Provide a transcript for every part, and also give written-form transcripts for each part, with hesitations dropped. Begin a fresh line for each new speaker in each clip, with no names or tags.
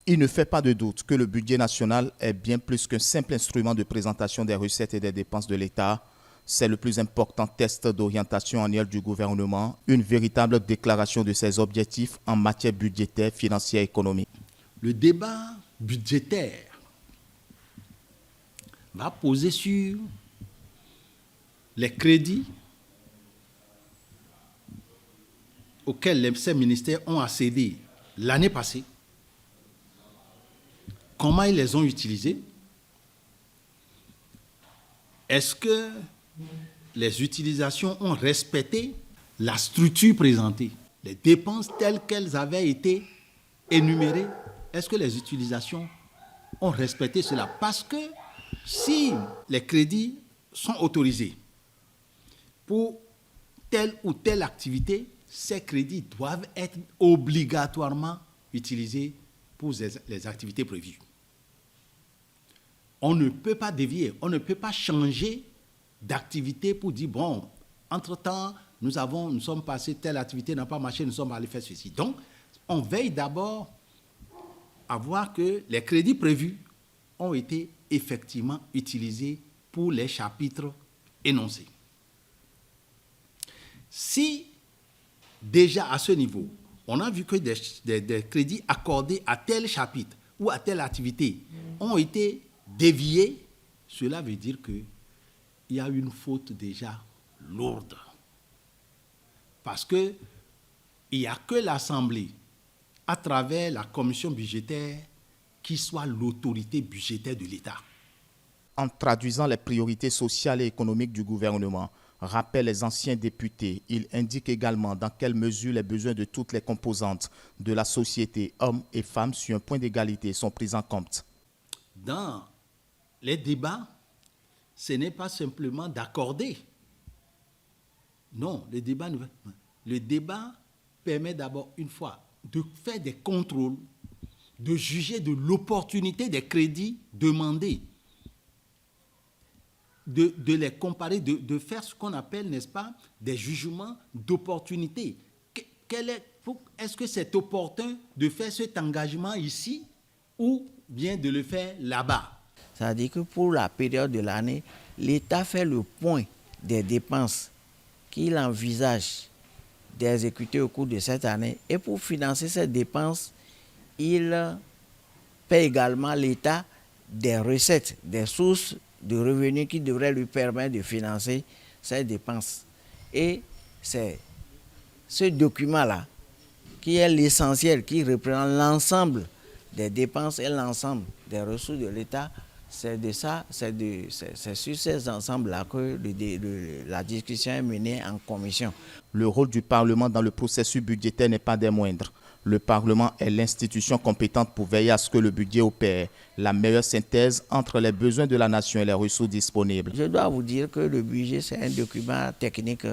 Il ne fait pas de doute que le budget national est bien plus qu'un simple instrument de présentation des recettes et des dépenses de l'État. C'est le plus important test d'orientation annuelle du gouvernement, une véritable déclaration de ses objectifs en matière budgétaire, financière et économique.
Le débat budgétaire va poser sur les crédits auxquels ces ministères ont accédé l'année passée, comment ils les ont utilisés, est-ce que les utilisations ont respecté la structure présentée, les dépenses telles qu'elles avaient été énumérées, est-ce que les utilisations ont respecté cela? Parce que si les crédits sont autorisés pour telle ou telle activité, ces crédits doivent être obligatoirement utilisés pour les activités prévues. On ne peut pas dévier, on ne peut pas changer d'activité pour dire, bon, entre-temps, nous sommes passés, telle activité n'a pas marché, nous sommes allés faire ceci. Donc, on veille d'abord à voir que les crédits prévus ont été effectivement utilisés pour les chapitres énoncés. Si, déjà à ce niveau, on a vu que des crédits accordés à tel chapitre ou à telle activité ont été déviés, cela veut dire qu'il y a une faute déjà lourde. Parce qu'il n'y a que l'Assemblée, à travers la commission budgétaire, qui soit l'autorité budgétaire de l'État.
En traduisant les priorités sociales et économiques du gouvernement, rappelle les anciens députés, il indique également dans quelle mesure les besoins de toutes les composantes de la société, hommes et femmes, sur un point d'égalité, sont pris en compte.
Dans les débats, ce n'est pas simplement d'accorder. Non, le débat permet d'abord, une fois, de faire des contrôles, de juger de l'opportunité des crédits demandés, de les comparer, de faire ce qu'on appelle, n'est-ce pas, des jugements d'opportunité. Est-ce que c'est opportun de faire cet engagement ici ou bien de le faire là-bas?
C'est-à-dire que pour la période de l'année, l'État fait le point des dépenses qu'il envisage d'exécuter au cours de cette année. Et pour financer ces dépenses, il paie également l'État des recettes, des sources de revenus qui devraient lui permettre de financer ces dépenses. Et c'est ce document-là qui est l'essentiel, qui représente l'ensemble des dépenses et l'ensemble des ressources de l'État. C'est sur ces ensembles-là que la discussion est menée en commission.
Le rôle du Parlement dans le processus budgétaire n'est pas des moindres. Le Parlement est l'institution compétente pour veiller à ce que le budget opère la meilleure synthèse entre les besoins de la nation et les ressources disponibles.
Je dois vous dire que le budget, c'est un document technique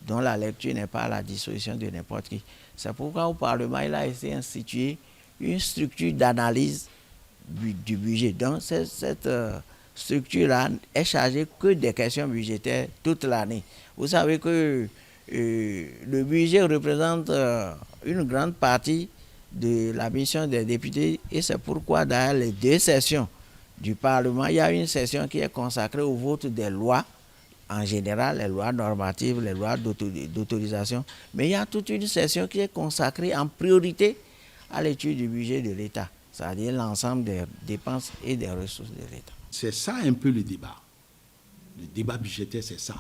dont la lecture n'est pas à la disposition de n'importe qui. C'est pourquoi au Parlement, il a été institué une structure d'analyse du budget. Donc, cette structure-là est chargée que des questions budgétaires toute l'année. Vous savez que le budget représente une grande partie de la mission des députés et c'est pourquoi dans les deux sessions du Parlement, il y a une session qui est consacrée au vote des lois, en général les lois normatives, les lois d'autorisation, mais il y a toute une session qui est consacrée en priorité à l'étude du budget de l'État, c'est-à-dire l'ensemble des dépenses et des ressources de l'État.
C'est ça un peu le débat. Le débat budgétaire, c'est ça.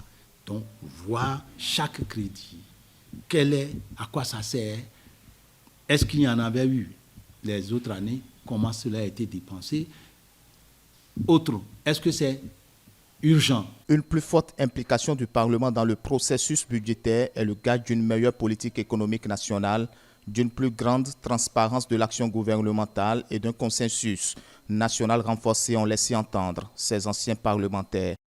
Donc, voir chaque crédit, à quoi ça sert, est-ce qu'il y en avait eu les autres années, comment cela a été dépensé. Autre, est-ce que c'est urgent?
Une plus forte implication du Parlement dans le processus budgétaire est le gage d'une meilleure politique économique nationale, d'une plus grande transparence de l'action gouvernementale et d'un consensus national renforcé, ont laissé entendre ces anciens parlementaires.